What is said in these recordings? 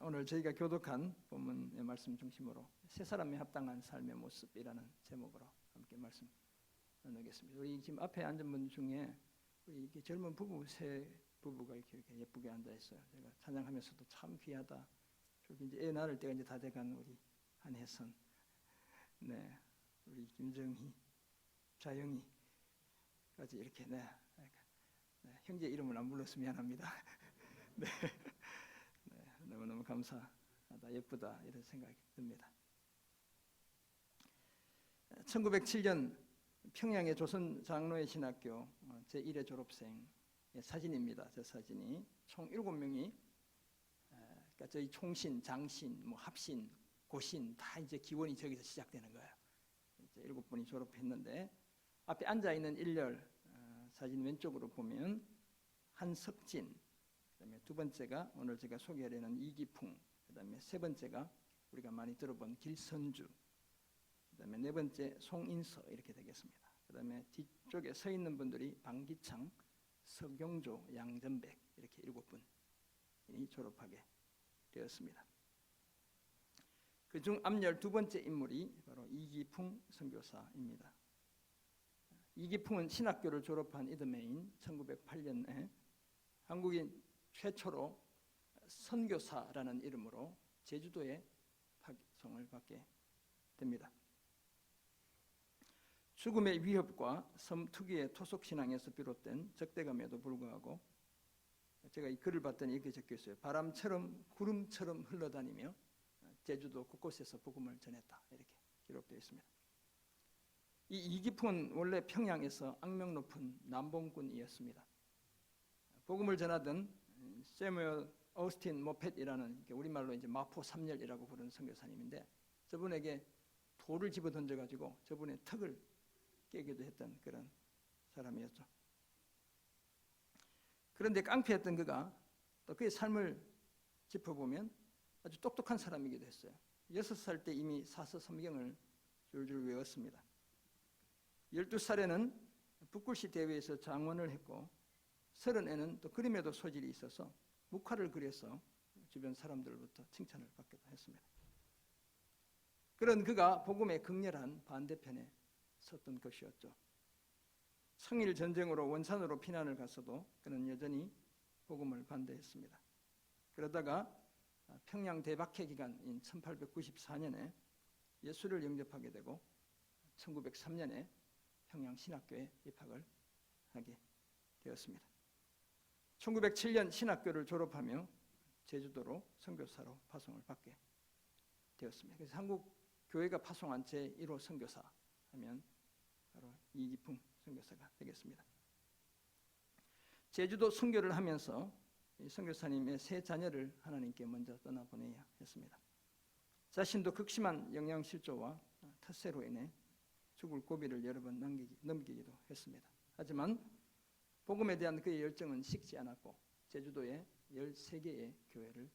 오늘 저희가 교독한 본문의 말씀 중심으로 세 사람에 합당한 삶의 모습이라는 제목으로 함께 말씀 나누겠습니다. 우리 지금 앞에 앉은 분 중에 우리 젊은 부부 세 부부가 이렇게 예쁘게 앉아 있어요. 제가 찬양하면서도 참 귀하다. 저기 이제 애 낳을 때가 이제 다 돼간 우리 한혜선, 네, 우리 김정희, 자영이까지 이렇게 네, 형제 이름을 안 불러서 미안합니다. 네. 너무너무 감사하다, 예쁘다 이런 생각이 듭니다. 1907년 평양의 조선장로회 신학교 제1회 졸업생의 사진입니다. 저 사진이 총 7명이 그러니까 저희 총신, 장신, 뭐 합신, 고신 다 이제 기원이 저기서 시작되는 거예요. 이제 7분이 졸업했는데 앞에 앉아 있는 일렬 사진 왼쪽으로 보면 한석진, 그다음에 두 번째가 오늘 제가 소개하려는 이기풍, 그다음에 세 번째가 우리가 많이 들어본 길선주, 그다음에 네 번째 송인서 이렇게 되겠습니다. 그다음에 뒤쪽에 서 있는 분들이 방기창, 서경조, 양전백 이렇게 7분이 졸업하게 되었습니다. 그중 앞열 두 번째 인물이 바로 이기풍 선교사입니다. 이기풍은 신학교를 졸업한 이듬해인 1908년에 한국인 최초로 선교사라는 이름으로 제주도에 파송을 받게 됩니다. 죽음의 위협과 섬 특유의 토속신앙에서 비롯된 적대감에도 불구하고 제가 이 글을 봤더니 이렇게 적혀 있어요. 바람처럼 구름처럼 흘러다니며 제주도 곳곳에서 복음을 전했다, 이렇게 기록되어 있습니다. 이 이기풍은 원래 평양에서 악명 높은 남봉꾼이었습니다. 복음을 전하던 세뮤얼 어스틴 모펫이라는 우리말로 이제 마포 삼열이라고 부르는 선교사님인데 저분에게 돌을 집어 던져가지고 저분의 턱을 깨기도 했던 그런 사람이었죠. 그런데 깡패였던 그가 또 그의 삶을 짚어보면 아주 똑똑한 사람이기도 했어요. 6살 때 이미 사서 성경을 줄줄 외웠습니다. 12살에는 붓글씨 대회에서 장원을 했고 30에는 또 그림에도 소질이 있어서 묵화를 그려서 주변 사람들로부터 칭찬을 받기도 했습니다. 그런 그가 복음의 극렬한 반대편에 섰던 것이었죠. 청일 전쟁으로 원산으로 피난을 갔어도 그는 여전히 복음을 반대했습니다. 그러다가 평양 대박해 기간인 1894년에 예수를 영접하게 되고 1903년에 평양 신학교에 입학을 하게 되었습니다. 1907년 신학교를 졸업하며 제주도로 선교사로 파송을 받게 되었습니다. 그래서 한국 교회가 파송한 제1호 선교사 하면 바로 이기풍 선교사가 되겠습니다. 제주도 선교를 하면서 이 선교사님의 세 자녀를 하나님께 먼저 떠나보내야 했습니다. 자신도 극심한 영양실조와 텃세로 인해 죽을 고비를 여러 번 넘기기도 했습니다. 하지만 복음에 대한 그의 열정은 식지 않았고 제주도에 13개의 교회를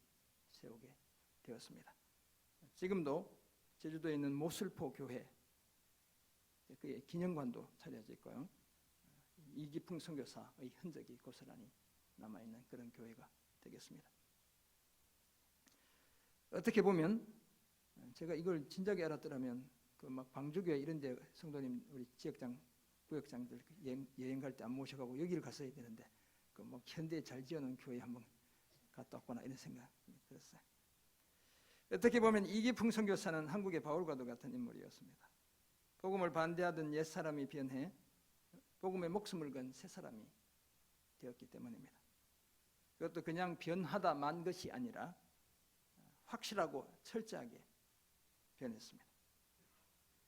세우게 되었습니다. 지금도 제주도에 있는 모슬포 교회, 그의 기념관도 차려져 있고요. 이기풍 선교사의 흔적이 고스란히 남아있는 그런 교회가 되겠습니다. 어떻게 보면 제가 이걸 진작에 알았더라면 그 막 방주교회 이런 데 성도님 우리 지역장 구역장들 여행 갈 때 안 모셔가고 여기를 갔어야 되는데 그 뭐 현대에 잘 지어놓은 교회 한번 갔다 왔구나 이런 생각이 들었어요. 어떻게 보면 이기풍 선교사는 한국의 바울과도 같은 인물이었습니다. 복음을 반대하던 옛사람이 변해 복음의 목숨을 건 새사람이 되었기 때문입니다. 그것도 그냥 변하다만 것이 아니라 확실하고 철저하게 변했습니다.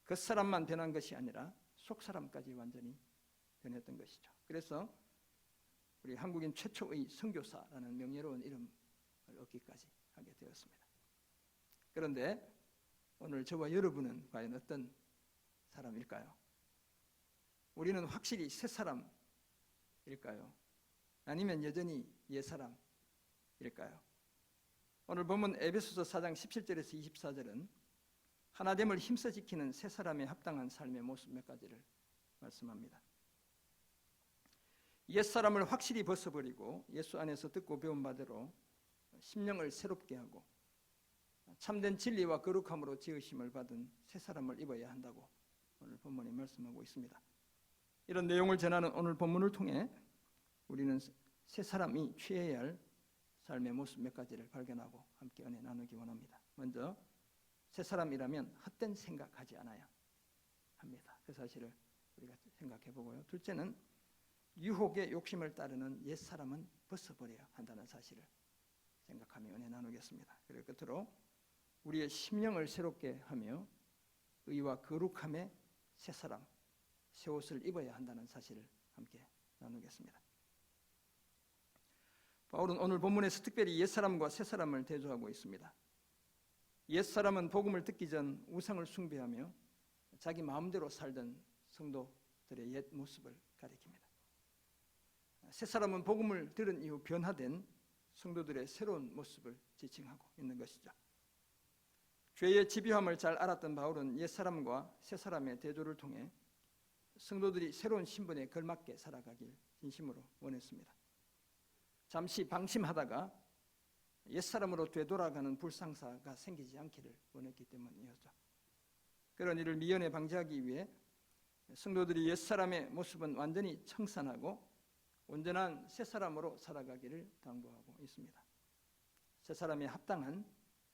겉사람만 변한 것이 아니라 속사람까지 완전히 변했던 것이죠. 그래서 우리 한국인 최초의 선교사라는 명예로운 이름을 얻기까지 하게 되었습니다. 그런데 오늘 저와 여러분은 과연 어떤 사람일까요? 우리는 확실히 새 사람일까요? 아니면 여전히 옛 사람일까요? 오늘 본문 에베소서 4장 17절에서 24절은 하나됨을 힘써 지키는 새 사람에 합당한 삶의 모습 몇 가지를 말씀합니다. 옛사람을 확실히 벗어버리고 예수 안에서 듣고 배운 바대로 심령을 새롭게 하고 참된 진리와 거룩함으로 지으심을 받은 새 사람을 입어야 한다고 오늘 본문이 말씀하고 있습니다. 이런 내용을 전하는 오늘 본문을 통해 우리는 새 사람이 취해야 할 삶의 모습 몇 가지를 발견하고 함께 은혜 나누기 원합니다. 먼저 새 사람이라면 헛된 생각하지 않아야 합니다. 그 사실을 우리가 생각해 보고요. 둘째는 유혹의 욕심을 따르는 옛 사람은 벗어버려야 한다는 사실을 생각하며 은혜 나누겠습니다. 그리고 끝으로 우리의 심령을 새롭게 하며 의와 거룩함의 새 사람, 새 옷을 입어야 한다는 사실을 함께 나누겠습니다. 바울은 오늘 본문에서 특별히 옛사람과 새사람을 대조하고 있습니다. 옛사람은 복음을 듣기 전 우상을 숭배하며 자기 마음대로 살던 성도들의 옛 모습을 가리킵니다. 새사람은 복음을 들은 이후 변화된 성도들의 새로운 모습을 지칭하고 있는 것이죠. 죄의 집요함을 잘 알았던 바울은 옛사람과 새사람의 대조를 통해 성도들이 새로운 신분에 걸맞게 살아가길 진심으로 원했습니다. 잠시 방심하다가 옛사람으로 되돌아가는 불상사가 생기지 않기를 원했기 때문이었죠. 그런 일을 미연에 방지하기 위해 성도들이 옛사람의 모습은 완전히 청산하고 온전한 새사람으로 살아가기를 당부하고 있습니다. 새사람에 합당한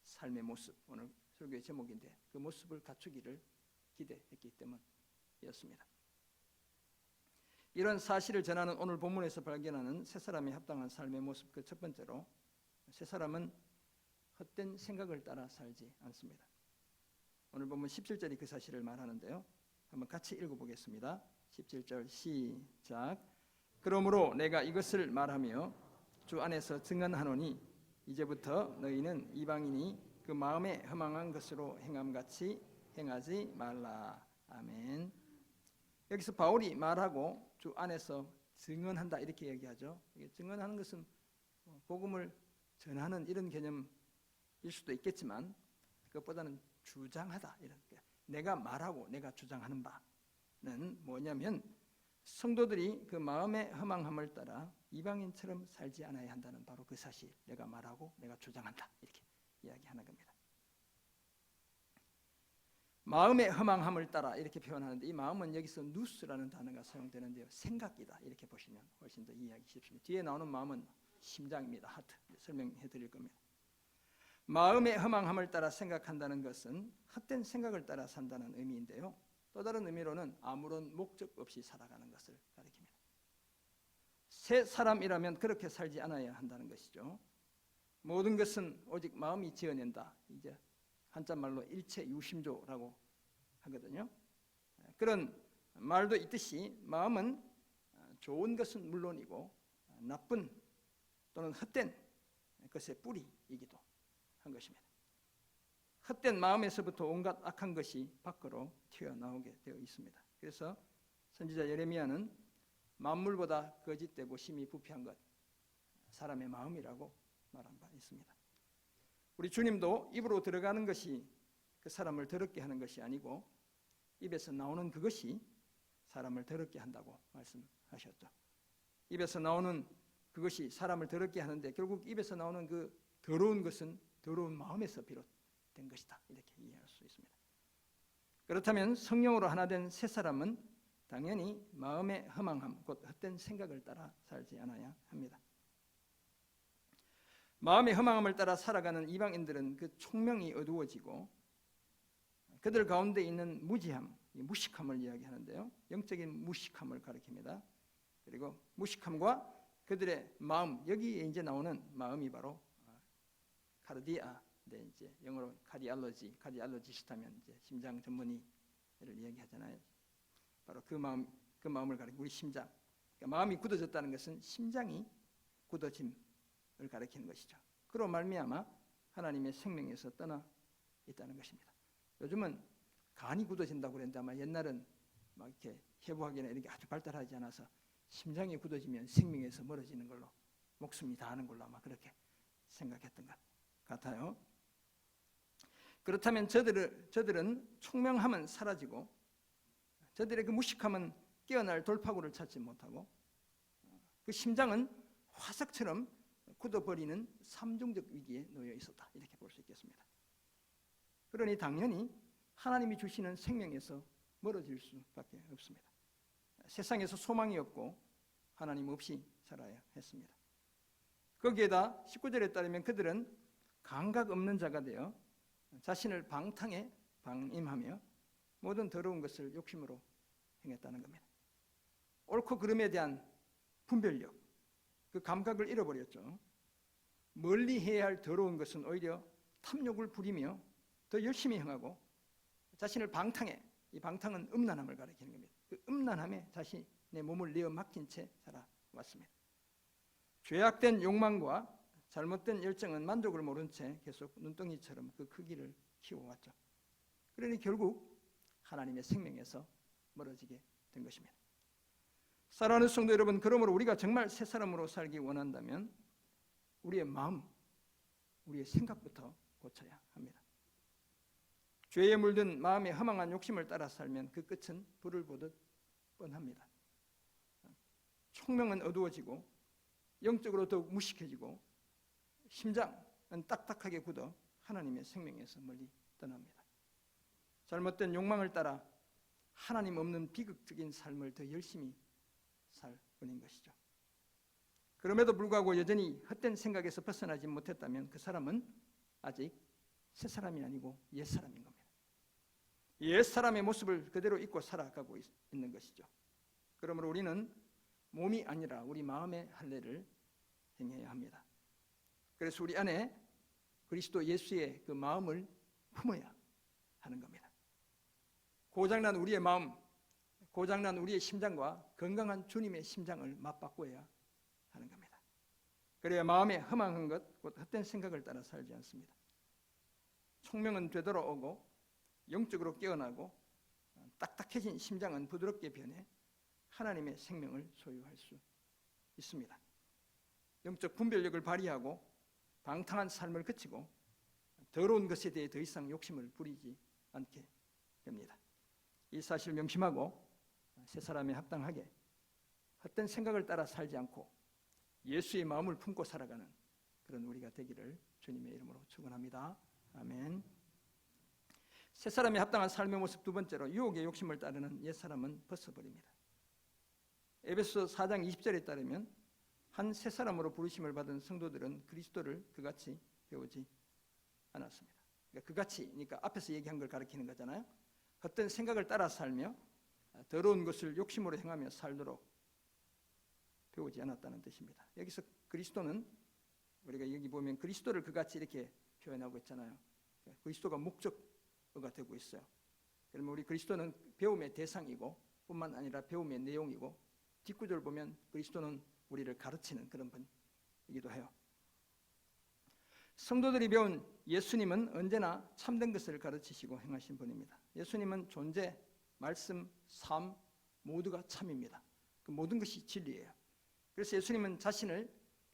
삶의 모습, 오늘 설교의 제목인데 그 모습을 갖추기를 기대했기 때문이었습니다. 이런 사실을 전하는 오늘 본문에서 발견하는 새사람에 합당한 삶의 모습, 그 첫 번째로 새사람은 헛된 생각을 따라 살지 않습니다. 오늘 본문 17절이 그 사실을 말하는데요. 한번 같이 읽어보겠습니다. 17절 시작. 그러므로 내가 이것을 말하며 주 안에서 증언하노니 이제부터 너희는 이방인이 그 마음에 허망한 것으로 행함같이 행하지 말라. 아멘. 여기서 바울이 말하고 주 안에서 증언한다 이렇게 얘기하죠. 증언하는 것은 복음을 전하는 이런 개념일 수도 있겠지만 그것보다는 주장하다 이런 게 내가 말하고 내가 주장하는 바는 뭐냐면 성도들이 그 마음의 허망함을 따라 이방인처럼 살지 않아야 한다는 바로 그 사실, 내가 말하고 내가 주장한다 이렇게 이야기하는 겁니다. 마음의 허망함을 따라 이렇게 표현하는데 이 마음은 여기서 누스라는 단어가 사용되는데요. 생각이다 이렇게 보시면 훨씬 더 이해하기 쉽습니다. 뒤에 나오는 마음은 심장입니다. 하트. 설명해 드릴 겁니다. 마음의 허망함을 따라 생각한다는 것은 헛된 생각을 따라 산다는 의미인데요. 또 다른 의미로는 아무런 목적 없이 살아가는 것을 가리킵니다. 새 사람이라면 그렇게 살지 않아야 한다는 것이죠. 모든 것은 오직 마음이 지어낸다. 이제 한자말로 일체유심조라고 하거든요. 그런 말도 있듯이 마음은 좋은 것은 물론이고 나쁜 또는 헛된 것의 뿌리이기도 한 것입니다. 헛된 마음에서부터 온갖 악한 것이 밖으로 튀어나오게 되어 있습니다. 그래서 선지자 예레미야는 만물보다 거짓되고 심히 부패한 것 사람의 마음이라고 말한 바 있습니다. 우리 주님도 입으로 들어가는 것이 그 사람을 더럽게 하는 것이 아니고 입에서 나오는 그것이 사람을 더럽게 한다고 말씀하셨죠. 입에서 나오는 그것이 사람을 더럽게 하는데 결국 입에서 나오는 그 더러운 것은 더러운 마음에서 비롯된 것이다 이렇게 이해할 수 있습니다. 그렇다면 성령으로 하나 된 새 사람은 당연히 마음의 허망함 곧 헛된 생각을 따라 살지 않아야 합니다. 마음의 허망함을 따라 살아가는 이방인들은 그 총명이 어두워지고 그들 가운데 있는 무지함, 무식함을 이야기하는데요. 영적인 무식함을 가리킵니다. 그리고 무식함과 그들의 마음, 여기에 이제 나오는 마음이 바로 카르디아, 이제 영어로 카디알로지스트하면 이제 심장 전문의를 이야기하잖아요. 바로 그 마음을 가리키고 우리 심장. 그러니까 마음이 굳어졌다는 것은 심장이 굳어짐을 가리키는 것이죠. 그로 말미암아 하나님의 생명에서 떠나 있다는 것입니다. 요즘은 간이 굳어진다고 그랬는데 아마 옛날은 막 이렇게 해부학이나 이런 게 아주 발달하지 않아서 심장이 굳어지면 생명에서 멀어지는 걸로 목숨이 다하는 걸로 아마 그렇게 생각했던 것 같아요. 그렇다면 저들은 총명함은 사라지고 저들의 그 무식함은 깨어날 돌파구를 찾지 못하고 그 심장은 화석처럼 굳어버리는 삼중적 위기에 놓여 있었다 이렇게 볼 수 있겠습니다. 그러니 당연히 하나님이 주시는 생명에서 멀어질 수밖에 없습니다. 세상에서 소망이 없고 하나님 없이 살아야 했습니다. 거기에다 19절에 따르면 그들은 감각 없는 자가 되어 자신을 방탕에 방임하며 모든 더러운 것을 욕심으로 행했다는 겁니다. 옳고 그름에 대한 분별력, 그 감각을 잃어버렸죠. 멀리 해야 할 더러운 것은 오히려 탐욕을 부리며 더 열심히 행하고 자신을 방탕해, 이 방탕은 음란함을 가리키는 겁니다. 그 음란함에 자신의 몸을 내어 맡긴 채 살아왔습니다. 죄악된 욕망과 잘못된 열정은 만족을 모른 채 계속 눈덩이처럼 그 크기를 키워왔죠. 그러니 결국 하나님의 생명에서 멀어지게 된 것입니다. 사랑하는 성도 여러분, 그러므로 우리가 정말 새 사람으로 살기 원한다면 우리의 마음, 우리의 생각부터 고쳐야 합니다. 죄에 물든 마음의 허망한 욕심을 따라 살면 그 끝은 불을 보듯 뻔합니다. 총명은 어두워지고 영적으로 더욱 무식해지고 심장은 딱딱하게 굳어 하나님의 생명에서 멀리 떠납니다. 잘못된 욕망을 따라 하나님 없는 비극적인 삶을 더 열심히 살 뿐인 것이죠. 그럼에도 불구하고 여전히 헛된 생각에서 벗어나지 못했다면 그 사람은 아직 새 사람이 아니고 옛 사람인 겁니다. 옛 사람의 모습을 그대로 잊고 살아가고 있는 것이죠. 그러므로 우리는 몸이 아니라 우리 마음의 할례를 행해야 합니다. 그래서 우리 안에 그리스도 예수의 그 마음을 품어야 하는 겁니다. 고장난 우리의 마음, 고장난 우리의 심장과 건강한 주님의 심장을 맞바꿔야 하는 겁니다. 그래야 마음에 허망한 것, 곧 헛된 생각을 따라 살지 않습니다. 총명은 되돌아오고 영적으로 깨어나고 딱딱해진 심장은 부드럽게 변해 하나님의 생명을 소유할 수 있습니다. 영적 분별력을 발휘하고 방탕한 삶을 그치고 더러운 것에 대해 더 이상 욕심을 부리지 않게 됩니다. 이 사실을 명심하고 새 사람에 합당하게 헛된 생각을 따라 살지 않고 예수의 마음을 품고 살아가는 그런 우리가 되기를 주님의 이름으로 축원합니다. 아멘. 새 사람에 합당한 삶의 모습 두 번째로 유혹의 욕심을 따르는 옛 사람은 벗어버립니다. 에베소 4장 20절에 따르면 한 새 사람으로 부르심을 받은 성도들은 그리스도를 그같이 배우지 않았습니다. 그러니까 그같이니까 앞에서 얘기한 걸 가리키는 거잖아요. 헛된 생각을 따라 살며 더러운 것을 욕심으로 행하며 살도록 배우지 않았다는 뜻입니다. 여기서 그리스도는 우리가 여기 보면 그리스도를 그같이 이렇게 표현하고 있잖아요. 그리스도가 목적어가 되고 있어요. 그러면 우리 그리스도는 배움의 대상이고 뿐만 아니라 배움의 내용이고 뒷구절 보면 그리스도는 우리를 가르치는 그런 분이기도 해요. 성도들이 배운 예수님은 언제나 참된 것을 가르치시고 행하신 분입니다. 예수님은 존재, 말씀, 삶 모두가 참입니다. 그 모든 것이 진리예요. 그래서 예수님은 자신을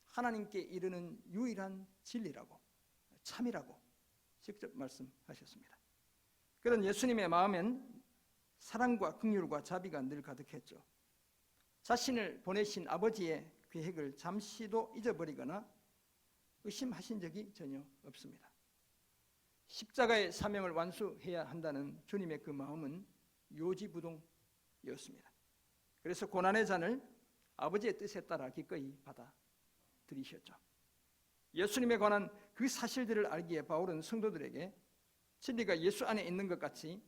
하나님께 이르는 유일한 진리라고, 참이라고 직접 말씀하셨습니다. 그런 예수님의 마음엔 사랑과 긍휼과 자비가 늘 가득했죠. 자신을 보내신 아버지의 계획을 잠시도 잊어버리거나 의심하신 적이 전혀 없습니다. 십자가의 사명을 완수해야 한다는 주님의 그 마음은 요지부동이었습니다. 그래서 고난의 잔을 아버지의 뜻에 따라 기꺼이 받아들이셨죠. 예수님에 관한 그 사실들을 알기에 바울은 성도들에게 진리가 예수 안에 있는 것 같이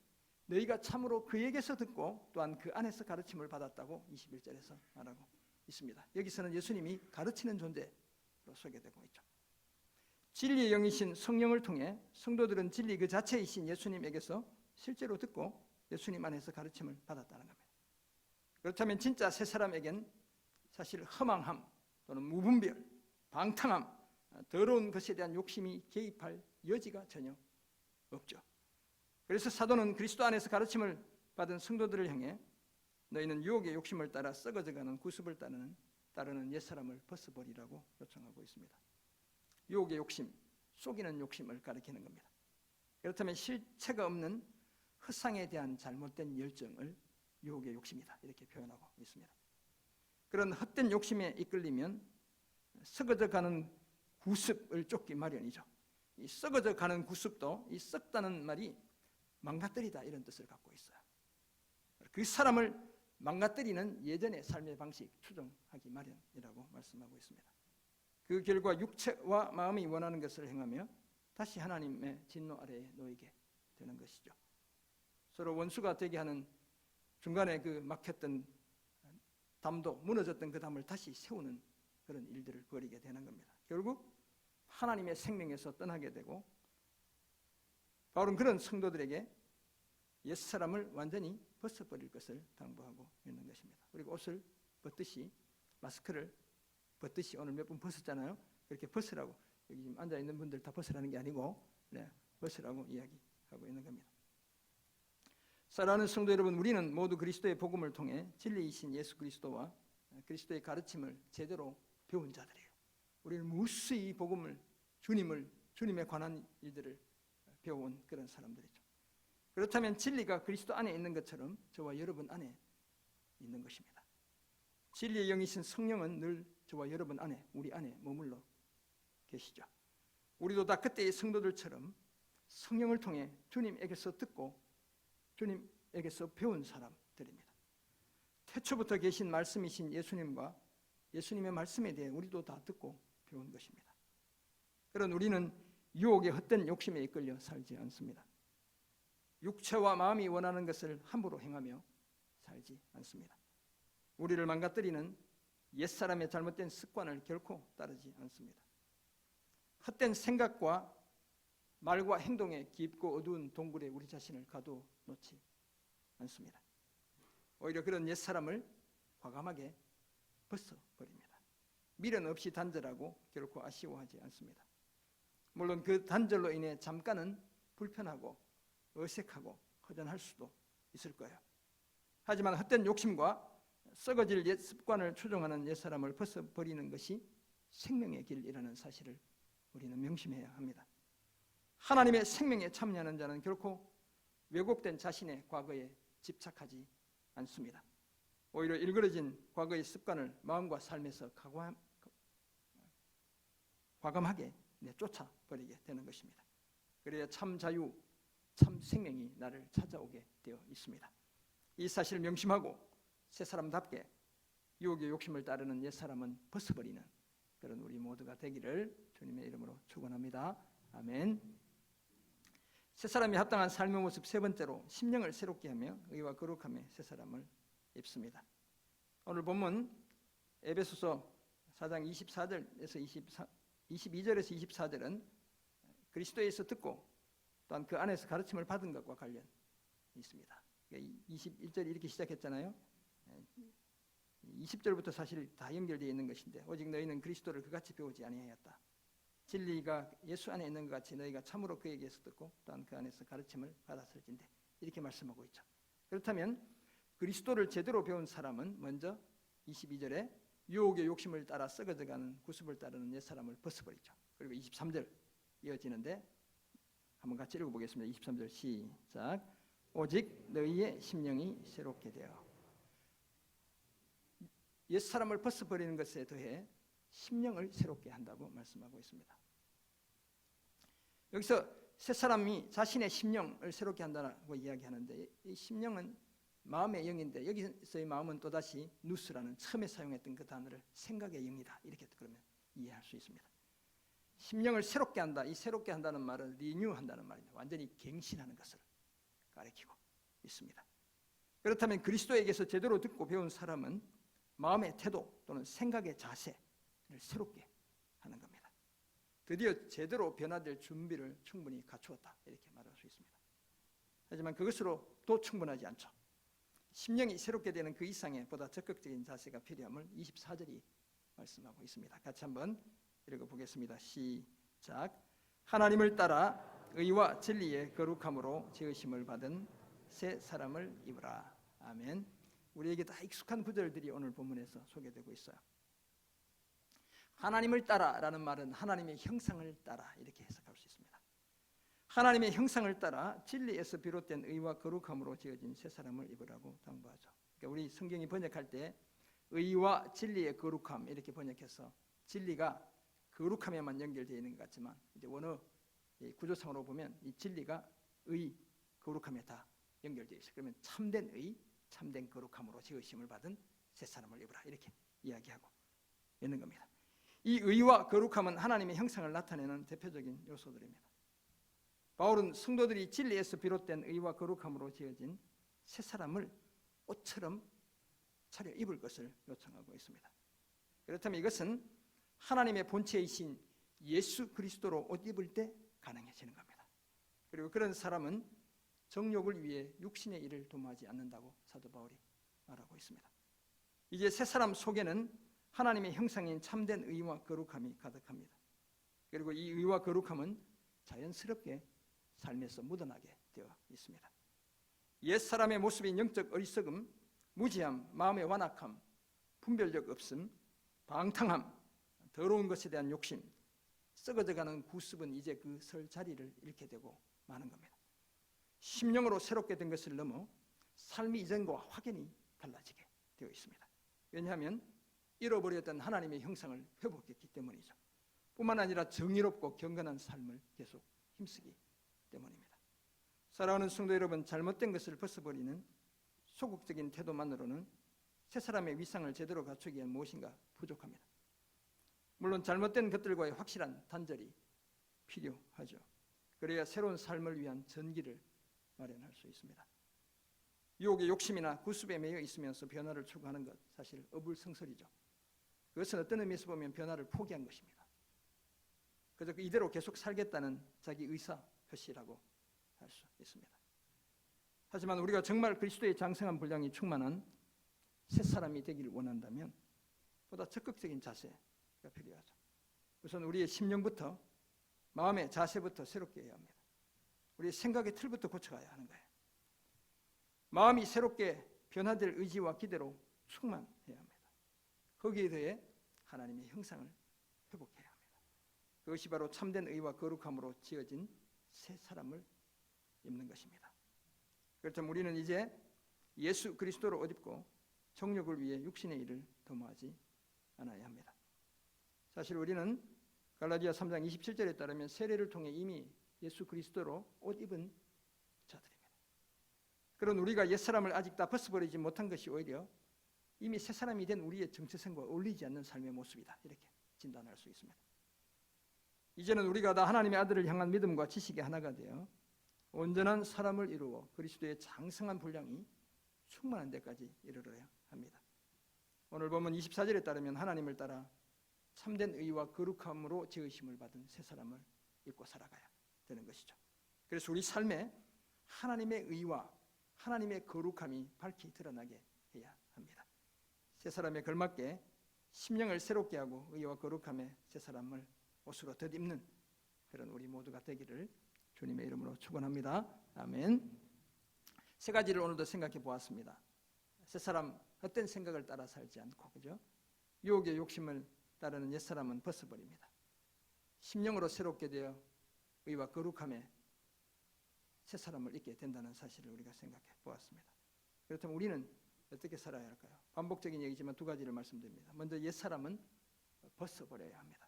너희가 참으로 그에게서 듣고 또한 그 안에서 가르침을 받았다고 21절에서 말하고 있습니다. 여기서는 예수님이 가르치는 존재로 소개되고 있죠. 진리의 영이신 성령을 통해 성도들은 진리 그 자체이신 예수님에게서 실제로 듣고 예수님 안에서 가르침을 받았다는 겁니다. 그렇다면 진짜 새 사람에겐 사실 허망함 또는 무분별, 방탕함, 더러운 것에 대한 욕심이 개입할 여지가 전혀 없죠. 그래서 사도는 그리스도 안에서 가르침을 받은 성도들을 향해 너희는 유혹의 욕심을 따라 썩어져가는 구습을 따르는 옛사람을 벗어버리라고 요청하고 있습니다. 유혹의 욕심, 속이는 욕심을 가리키는 겁니다. 그렇다면 실체가 없는 허상에 대한 잘못된 열정을 유혹의 욕심이다 이렇게 표현하고 있습니다. 그런 헛된 욕심에 이끌리면 썩어져가는 구습을 쫓기 마련이죠. 이 썩어져 가는 구습도 이 썩다는 말이 망가뜨리다 이런 뜻을 갖고 있어요. 그 사람을 망가뜨리는 예전의 삶의 방식 추종하기 마련이라고 말씀하고 있습니다. 그 결과 육체와 마음이 원하는 것을 행하며 다시 하나님의 진노 아래에 놓이게 되는 것이죠. 서로 원수가 되게 하는 중간에 그 막혔던 담도, 무너졌던 그 담을 다시 세우는 그런 일들을 벌이게 되는 겁니다. 결국 하나님의 생명에서 떠나게 되고, 바울은 그런 성도들에게 옛사람을 완전히 벗어버릴 것을 당부하고 있는 것입니다. 그리고 옷을 벗듯이, 마스크를 벗듯이, 오늘 몇 분 벗었잖아요. 그렇게 벗으라고, 여기 지금 앉아있는 분들 다 벗으라는 게 아니고 벗으라고 이야기하고 있는 겁니다. 사랑하는 성도 여러분, 우리는 모두 그리스도의 복음을 통해 진리이신 예수 그리스도와 그리스도의 가르침을 제대로 배운 자들이에요. 우리는 무수히 복음을, 주님에 관한 일들을 배워온 그런 사람들이죠. 그렇다면 진리가 그리스도 안에 있는 것처럼 저와 여러분 안에 있는 것입니다. 진리의 영이신 성령은 늘 저와 여러분 안에, 우리 안에 머물러 계시죠. 우리도 다 그때의 성도들처럼 성령을 통해 주님에게서 듣고 주님에게서 배운 사람들입니다. 태초부터 계신 말씀이신 예수님과 예수님의 말씀에 대해 우리도 다 듣고 배운 것입니다. 그런 우리는 유혹의 헛된 욕심에 이끌려 살지 않습니다. 육체와 마음이 원하는 것을 함부로 행하며 살지 않습니다. 우리를 망가뜨리는 옛사람의 잘못된 습관을 결코 따르지 않습니다. 헛된 생각과 말과 행동에 깊고 어두운 동굴에 우리 자신을 가둬놓지 않습니다. 오히려 그런 옛사람을 과감하게 벗어버립니다. 미련 없이 단절하고 결코 아쉬워하지 않습니다. 물론 그 단절로 인해 잠깐은 불편하고 어색하고 허전할 수도 있을 거예요. 하지만 헛된 욕심과 썩어질 옛 습관을 추종하는 옛사람을 벗어버리는 것이 생명의 길이라는 사실을 우리는 명심해야 합니다. 하나님의 생명에 참여하는 자는 결코 왜곡된 자신의 과거에 집착하지 않습니다. 오히려 일그러진 과거의 습관을 마음과 삶에서 과감하게 쫓아버리게 되는 것입니다. 그래야 참 자유, 참 생명이 나를 찾아오게 되어 있습니다. 이 사실을 명심하고 새 사람답게 유혹의 욕심을 따르는 옛사람은 벗어버리는 그런 우리 모두가 되기를 주님의 이름으로 축원합니다. 아멘. 새 사람이 합당한 삶의 모습 세 번째로, 심령을 새롭게 하며 의와 거룩함에 새 사람을 입습니다. 오늘 본문 에베소서 4장 24절에서 22절에서 24절은 그리스도에서 듣고 또한 그 안에서 가르침을 받은 것과 관련이 있습니다. 21절이 이렇게 시작했잖아요. 20절부터 사실 다 연결되어 있는 것인데, 오직 너희는 그리스도를 그같이 배우지 아니하였다. 진리가 예수 안에 있는 것 같이 너희가 참으로 그에게서 듣고 또한 그 안에서 가르침을 받았을진데, 이렇게 말씀하고 있죠. 그렇다면 그리스도를 제대로 배운 사람은 먼저 22절에 유혹의 욕심을 따라 썩어져가는 구습을 따르는 옛사람을 벗어버리죠. 그리고 23절 이어지는데 한번 같이 읽어보겠습니다. 23절 시작. 오직 너희의 심령이 새롭게 되어. 옛사람을 벗어버리는 것에 더해 심령을 새롭게 한다고 말씀하고 있습니다. 여기서 새사람이 자신의 심령을 새롭게 한다고 이야기하는데, 이 심령은 마음의 영인데, 여기서의 마음은 또다시 누스라는 처음에 사용했던 그 단어를 생각의 영이다, 이렇게 그러면 이해할 수 있습니다. 심령을 새롭게 한다, 이 새롭게 한다는 말은 리뉴한다는 말입니다. 완전히 갱신하는 것을 가리키고 있습니다. 그렇다면 그리스도에게서 제대로 듣고 배운 사람은 마음의 태도 또는 생각의 자세를 새롭게 하는 겁니다. 드디어 제대로 변화될 준비를 충분히 갖추었다, 이렇게 말할 수 있습니다. 하지만 그것으로도 충분하지 않죠. 심령이 새롭게 되는 그 이상의 보다 적극적인 자세가 필요함을 24절이 말씀하고 있습니다. 같이 한번 읽어보겠습니다. 시작. 하나님을 따라 의와 진리의 거룩함으로 지으심을 받은 새 사람을 입으라. 아멘. 우리에게 다 익숙한 구절들이 오늘 본문에서 소개되고 있어요. 하나님을 따라라는 말은 하나님의 형상을 따라, 이렇게 해석할 수 있습니다. 하나님의 형상을 따라 진리에서 비롯된 의와 거룩함으로 지어진 새 사람을 입으라고 당부하죠. 그러니까 우리 성경이 번역할 때 의와 진리의 거룩함 이렇게 번역해서 진리가 거룩함에만 연결되어 있는 것 같지만, 이제 원어 이 구조상으로 보면 이 진리가 의, 거룩함에 다 연결되어 있어요. 그러면 참된 의, 참된 거룩함으로 지으심을 받은 새 사람을 입으라 이렇게 이야기하고 있는 겁니다. 이 의와 거룩함은 하나님의 형상을 나타내는 대표적인 요소들입니다. 바울은 성도들이 진리에서 비롯된 의와 거룩함으로 지어진 새 사람을 옷처럼 차려 입을 것을 요청하고 있습니다. 그렇다면 이것은 하나님의 본체이신 예수 그리스도로 옷 입을 때 가능해지는 겁니다. 그리고 그런 사람은 정욕을 위해 육신의 일을 도모하지 않는다고 사도 바울이 말하고 있습니다. 이제 새 사람 속에는 하나님의 형상인 참된 의와 거룩함이 가득합니다. 그리고 이 의와 거룩함은 자연스럽게 삶에서 묻어나게 되어 있습니다. 옛 사람의 모습인 영적 어리석음, 무지함, 마음의 완악함, 분별력 없음, 방탕함, 더러운 것에 대한 욕심, 썩어져가는 구습은 이제 그 설 자리를 잃게 되고 마는 겁니다. 심령으로 새롭게 된 것을 넘어 삶이 이전과 확연히 달라지게 되어 있습니다. 왜냐하면 잃어버렸던 하나님의 형상을 회복했기 때문이죠. 뿐만 아니라 정의롭고 경건한 삶을 계속 힘쓰기 때문입니다. 사랑하는 성도 여러분, 잘못된 것을 벗어버리는 소극적인 태도만으로는 새 사람의 위상을 제대로 갖추기 위한 무엇인가 부족합니다. 물론 잘못된 것들과의 확실한 단절이 필요하죠. 그래야 새로운 삶을 위한 전기를 마련할 수 있습니다. 유혹의 욕심이나 구습에 매여 있으면서 변화를 추구하는 것, 사실 어불성설이죠. 그것은 어떤 의미에서 보면 변화를 포기한 것입니다. 그저 이대로 계속 살겠다는 자기 의사 표시라고 할 수 있습니다. 하지만 우리가 정말 그리스도의 장성한 분량이 충만한 새 사람이 되기를 원한다면 보다 적극적인 자세가 필요하죠. 우선 우리의 심령부터, 마음의 자세부터 새롭게 해야 합니다. 우리의 생각의 틀부터 고쳐가야 하는 거예요. 마음이 새롭게 변화될 의지와 기대로 충만해야 합니다. 거기에 더해 하나님의 형상을 회복해야 합니다. 그것이 바로 참된 의와 거룩함으로 지어진 새 사람을 입는 것입니다. 그렇다면 우리는 이제 예수 그리스도로 옷 입고 정욕을 위해 육신의 일을 도모하지 않아야 합니다. 사실 우리는 갈라디아 3장 27절에 따르면 세례를 통해 이미 예수 그리스도로 옷 입은 자들입니다. 그런 우리가 옛사람을 아직 다 벗어버리지 못한 것이 오히려 이미 새 사람이 된 우리의 정체성과 어울리지 않는 삶의 모습이다, 이렇게 진단할 수 있습니다. 이제는 우리가 다 하나님의 아들을 향한 믿음과 지식의 하나가 되어 온전한 사람을 이루어 그리스도의 장성한 분량이 충만한 데까지 이르러야 합니다. 오늘 본문 24절에 따르면 하나님을 따라 참된 의와 거룩함으로 지으심을 받은 새 사람을 입고 살아가야 되는 것이죠. 그래서 우리 삶에 하나님의 의와 하나님의 거룩함이 밝히 드러나게 해야 합니다. 새 사람에 걸맞게 심령을 새롭게 하고 의와 거룩함의 새 사람을 옷으로 덧입는 그런 우리 모두가 되기를 주님의 이름으로 축원합니다. 아멘. 세 가지를 오늘도 생각해 보았습니다. 새 사람, 헛된 생각을 따라 살지 않고, 그죠? 유혹의 욕심을 따르는 옛사람은 벗어버립니다. 심령으로 새롭게 되어 의와 거룩함에 새 사람을 입게 된다는 사실을 우리가 생각해 보았습니다. 그렇다면 우리는 어떻게 살아야 할까요? 반복적인 얘기지만 두 가지를 말씀드립니다. 먼저 옛사람은 벗어버려야 합니다.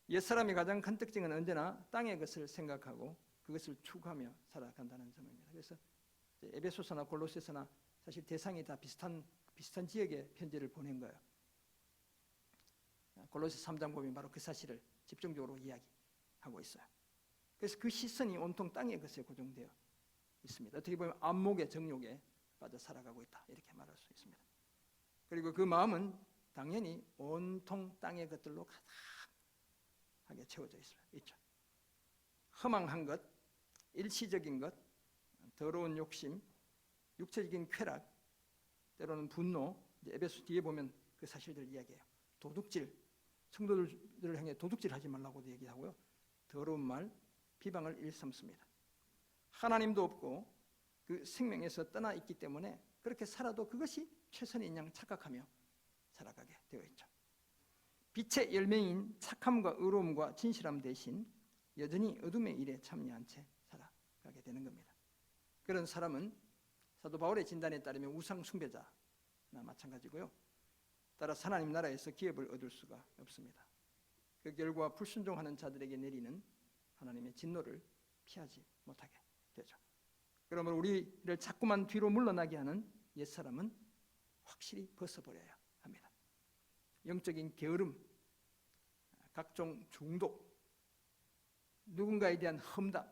옛사람이 가장 큰 특징은 언제나 땅의 것을 생각하고 그것을 추구하며 살아간다는 점입니다. 그래서 에베소서나 골로새서나 사실 대상이 다 비슷한 지역에 편지를 보낸 거예요. 골로새 3장 보면 바로 그 사실을 집중적으로 이야기하고 있어요. 그래서 그 시선이 온통 땅의 것에 고정되어 있습니다. 어떻게 보면 안목의 정욕에 빠져 살아가고 있다, 이렇게 말할 수 있습니다. 그리고 그 마음은 당연히 온통 땅의 것들로 가득하게 채워져 있죠. 허망한 것, 일시적인 것, 더러운 욕심, 육체적인 쾌락, 때로는 분노, 이제 에베소 뒤에 보면 그 사실들 이야기해요. 도둑질, 성도들을 향해 도둑질하지 말라고도 얘기하고요. 더러운 말, 비방을 일삼습니다. 하나님도 없고 그 생명에서 떠나 있기 때문에 그렇게 살아도 그것이 최선인 양 착각하며 살아가게 되어 있죠. 빛의 열매인 착함과 의로움과 진실함 대신 여전히 어둠의 일에 참여한 채 살아가게 되는 겁니다. 그런 사람은 사도 바울의 진단에 따르면 우상 숭배자나 마찬가지고요. 따라서 하나님 나라에서 기업을 얻을 수가 없습니다. 그 결과 불순종하는 자들에게 내리는 하나님의 진노를 피하지 못하게 되죠. 그러므로 우리를 자꾸만 뒤로 물러나게 하는 옛사람은 확실히 벗어버려야 합니다. 영적인 게으름, 각종 중독, 누군가에 대한 험담,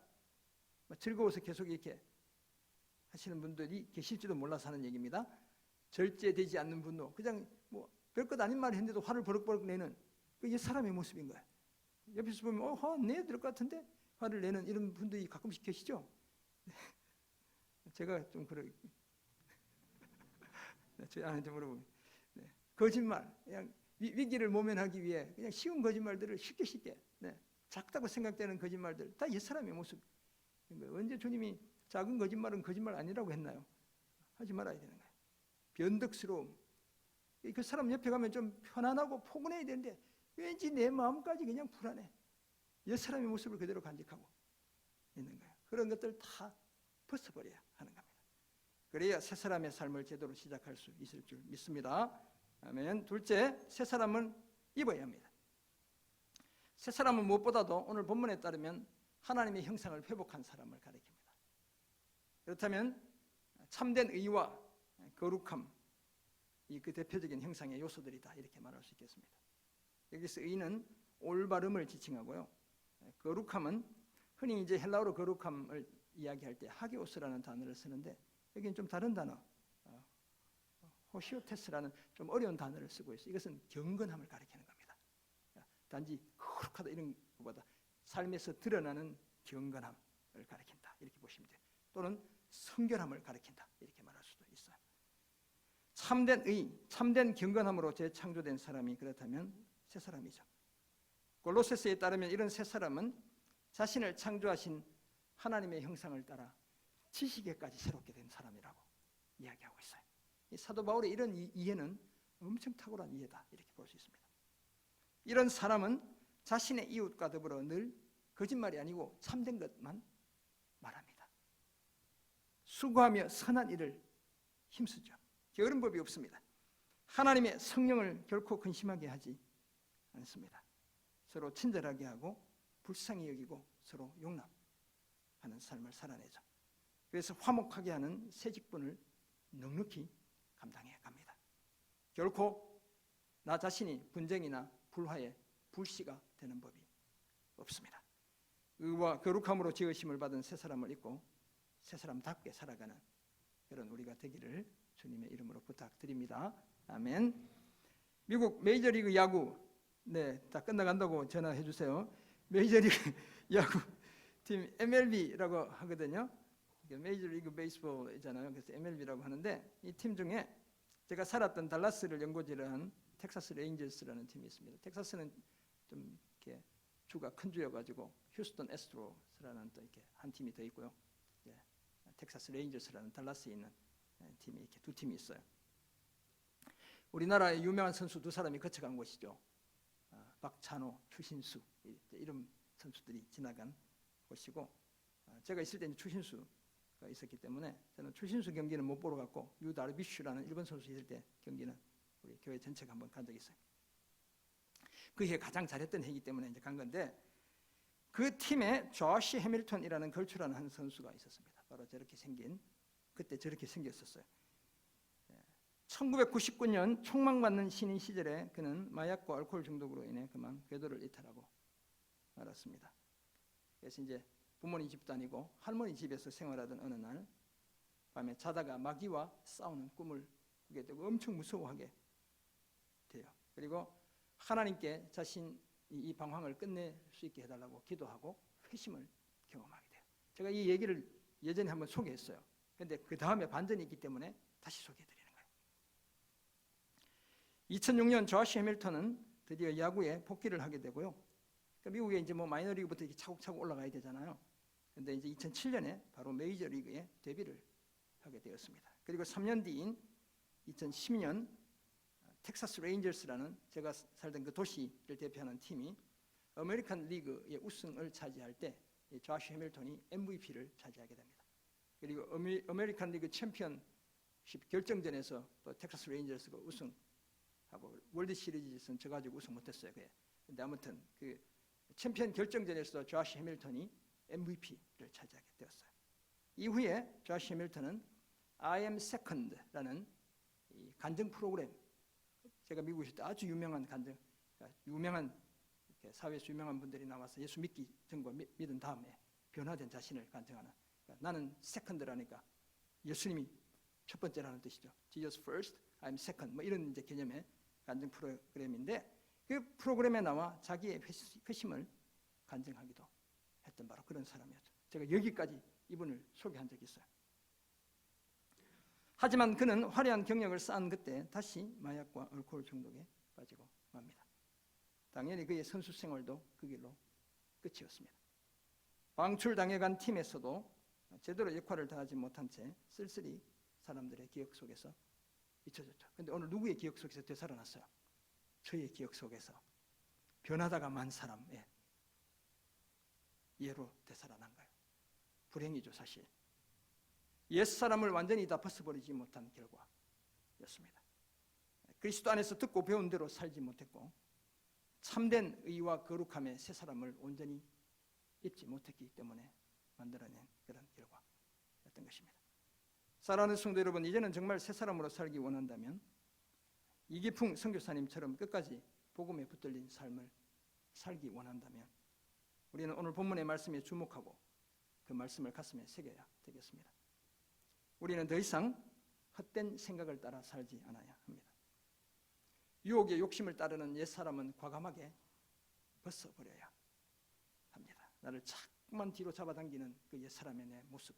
즐거워서 계속 이렇게 하시는 분들이 계실지도 몰라서 하는 얘기입니다. 절제되지 않는 분노, 그냥 뭐 별것 아닌 말을 했는데도 화를 버럭버럭 내는 그 옛사람의 모습인 거예요. 옆에서 보면 화 내야 될 것 같은데 화를 내는 이런 분들이 가끔씩 계시죠. 제가 좀 그래. 저희 아내한테 물어보면 거짓말, 그냥 위기를 모면하기 위해 그냥 쉬운 거짓말들을 쉽게 작다고 생각되는 거짓말들 다 옛사람의 모습인 거예요. 언제 주님이 작은 거짓말은 거짓말 아니라고 했나요? 하지 말아야 되는 거예요. 변덕스러움, 그 사람 옆에 가면 좀 편안하고 포근해야 되는데 왠지 내 마음까지 그냥 불안해. 옛사람의 모습을 그대로 간직하고 있는 거예요. 그런 것들 다 벗어버려야 하는 겁니다. 그래야 새 사람의 삶을 제대로 시작할 수 있을 줄 믿습니다. 아멘. 둘째, 새 사람은 입어야 합니다. 새 사람은 무엇보다도 오늘 본문에 따르면 하나님의 형상을 회복한 사람을 가리킵니다. 그렇다면 참된 의와 거룩함, 이 그 대표적인 형상의 요소들이다 이렇게 말할 수 있겠습니다. 여기서 의는 올바름을 지칭하고요. 거룩함은 흔히 이제 헬라어로 거룩함을 이야기할 때 하게오스라는 단어를 쓰는데 여기는 좀 다른 단어, 호시오테스라는 좀 어려운 단어를 쓰고 있어요. 이것은 경건함을 가리키는 겁니다. 단지 거룩하다 이런 것보다 삶에서 드러나는 경건함을 가리킨다 이렇게 보시면 돼요. 또는 성결함을 가리킨다 이렇게 말할 수도 있어요. 참된 의, 참된 경건함으로 재창조된 사람이 그렇다면 새 사람이죠. 골로새서에 따르면 이런 새 사람은 자신을 창조하신 하나님의 형상을 따라 지식에까지 새롭게 된 사람이라고 이야기하고 있어요. 이 사도 바울의 이런 이해는 엄청 탁월한 이해다 이렇게 볼 수 있습니다. 이런 사람은 자신의 이웃과 더불어 늘 거짓말이 아니고 참된 것만 말합니다. 수고하며 선한 일을 힘쓰죠. 게으른 법이 없습니다. 하나님의 성령을 결코 근심하게 하지 않습니다. 서로 친절하게 하고 불쌍히 여기고 서로 용납하는 삶을 살아내죠. 그래서 화목하게 하는 새 직분을 넉넉히 감당해 갑니다. 결코 나 자신이 분쟁이나 불화에 불씨가 되는 법이 없습니다. 의와 거룩함으로 지으심을 받은 새 사람을 입고 새 사람답게 살아가는 그런 우리가 되기를 주님의 이름으로 부탁드립니다. 아멘. 미국 메이저리그 야구 다 끝나간다고 전화해 주세요. 메이저리그 야구 팀 MLB라고 하거든요. 메이저리그 베이스볼이잖아요. 그래서 MLB라고 하는데 이 팀 중에 제가 살았던 달라스를 연고지를 한 텍사스 레인저스라는 팀이 있습니다. 텍사스는 좀 이렇게 주가 큰 주여가지고 휴스턴 애스트로스라는 또 이렇게 한 팀이 더 있고요. 텍사스 레인저스라는 달라스에 있는 팀이 이렇게 두 팀이 있어요. 우리나라의 유명한 선수 두 사람이 거쳐간 곳이죠. 박찬호, 추신수 이런 선수들이 지나간 곳이고 제가 있을 때는 추신수가 있었기 때문에 저는 추신수 경기는 못 보러 갔고 유 다르비슈라는 일본 선수 있을 때 경기는 우리 교회 전체가 한번 간 적이 있어요. 그 해 가장 잘했던 해이기 때문에 이제 간 건데 그 팀에 조시 해밀턴이라는 걸출한 한 선수가 있었습니다. 바로 저렇게 생긴 그때 저렇게 생겼었어요. 1999년 총망받는 신인 시절에 그는 마약과 알코올 중독으로 인해 그만 궤도를 이탈하고 말았습니다. 그래서 이제 부모님 집도 아니고 할머니 집에서 생활하던 어느 날 밤에 자다가 마귀와 싸우는 꿈을 꾸게 되고 엄청 무서워하게 돼요. 그리고 하나님께 자신이 이 방황을 끝낼 수 있게 해달라고 기도하고 회심을 경험하게 돼요. 제가 이 얘기를 예전에 한번 소개했어요. 그런데 그 다음에 반전이 있기 때문에 다시 소개해드리는 거예요. 2006년 조시 해밀턴은 드디어 야구에 복귀를 하게 되고요. 그러니까 미국에 이제 뭐 마이너리그부터 이렇게 차곡차곡 올라가야 되잖아요. 그런데 이제 2007년에 바로 메이저리그에 데뷔를 하게 되었습니다. 그리고 3년 뒤인 2010년 텍사스 레인저스라는 제가 살던 그 도시를 대표하는 팀이 아메리칸 리그의 우승을 차지할 때 조시 해밀턴이 MVP를 차지하게 됩니다. 그리고 아메리칸 리그 챔피언십 결정전에서 또 텍사스 레인저스가 우승하고 월드 시리즈에서는 져가지고 우승 못했어요. 그런데 아무튼 그 챔피언 결정전에서 조시 해밀턴이 MVP를 차지하게 되었어요. 이후에 조시 해밀턴은 I am second라는 이 간증 프로그램, 제가 미국에 있을 때 아주 유명한 간증, 유명한 사회에서 유명한 분들이 나와서 예수 믿기 전과 믿은 다음에 변화된 자신을 간증하는, 나는 세컨드라니까 예수님이 첫 번째라는 뜻이죠. Jesus first, I'm second. 뭐 이런 이제 개념의 간증 프로그램인데, 그 프로그램에 나와 자기의 회심을 간증하기도 했던 바로 그런 사람이었죠. 제가 여기까지 이분을 소개한 적이 있어요. 하지만 그는 화려한 경력을 쌓은 그때 다시 마약과 알코올 중독에 빠지고 맙니다. 당연히 그의 선수 생활도 그 길로 끝이었습니다. 방출당해간 팀에서도 제대로 역할을 다하지 못한 채 쓸쓸히 사람들의 기억 속에서 잊혀졌죠. 그런데 오늘 누구의 기억 속에서 되살아났어요? 저의 기억 속에서 변하다가 만 사람의 예로 되살아난 거예요. 불행이죠, 사실. 옛사람을 완전히 다 벗어버리지 못한 결과였습니다. 그리스도 안에서 듣고 배운 대로 살지 못했고 참된 의와 거룩함의 새 사람을 온전히 입지 못했기 때문에 만들어낸 그런 결과였던 것입니다. 사랑하는 성도 여러분, 이제는 정말 새 사람으로 살기 원한다면 이기풍 선교사님처럼 끝까지 복음에 붙들린 삶을 살기 원한다면 우리는 오늘 본문의 말씀에 주목하고 그 말씀을 가슴에 새겨야 되겠습니다. 우리는 더 이상 헛된 생각을 따라 살지 않아야 합니다. 유혹의 욕심을 따르는 옛사람은 과감하게 벗어버려야 합니다. 나를 자꾸만 뒤로 잡아당기는 그 옛사람의 내 모습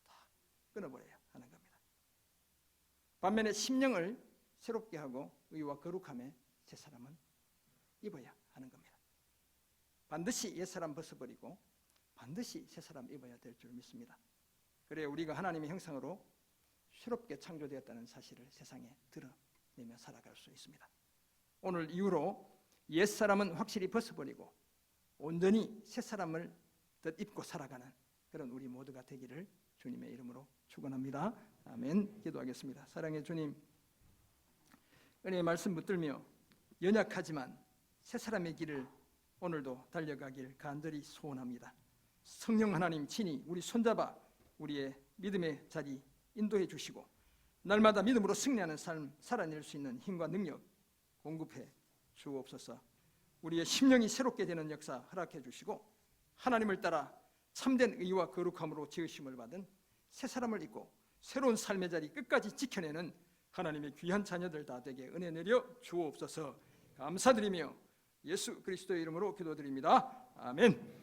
다 끊어버려야 하는 겁니다. 반면에 심령을 새롭게 하고 의와 거룩함의 새사람은 입어야 하는 겁니다. 반드시 옛사람 벗어버리고 반드시 새사람 입어야 될 줄 믿습니다. 그래야 우리가 하나님의 형상으로 새롭게 창조되었다는 사실을 세상에 드러내며 살아갈 수 있습니다. 오늘 이후로 옛사람은 확실히 벗어버리고 온전히 새사람을 입고 살아가는 그런 우리 모두가 되기를 주님의 이름으로 축원합니다. 아멘. 기도하겠습니다. 사랑의 주님, 은혜의 말씀 붙들며 연약하지만 새사람의 길을 오늘도 달려가길 간절히 소원합니다. 성령 하나님 친히 우리 손잡아 우리의 믿음의 자리 인도해 주시고 날마다 믿음으로 승리하는 삶 살아낼 수 있는 힘과 능력 공급해 주옵소서. 우리의 심령이 새롭게 되는 역사 허락해 주시고 하나님을 따라 참된 의와 거룩함으로 지으심을 받은 새 사람을 입고 새로운 삶의 자리 끝까지 지켜내는 하나님의 귀한 자녀들 다 되게 은혜 내려 주옵소서. 감사드리며 예수 그리스도의 이름으로 기도드립니다. 아멘.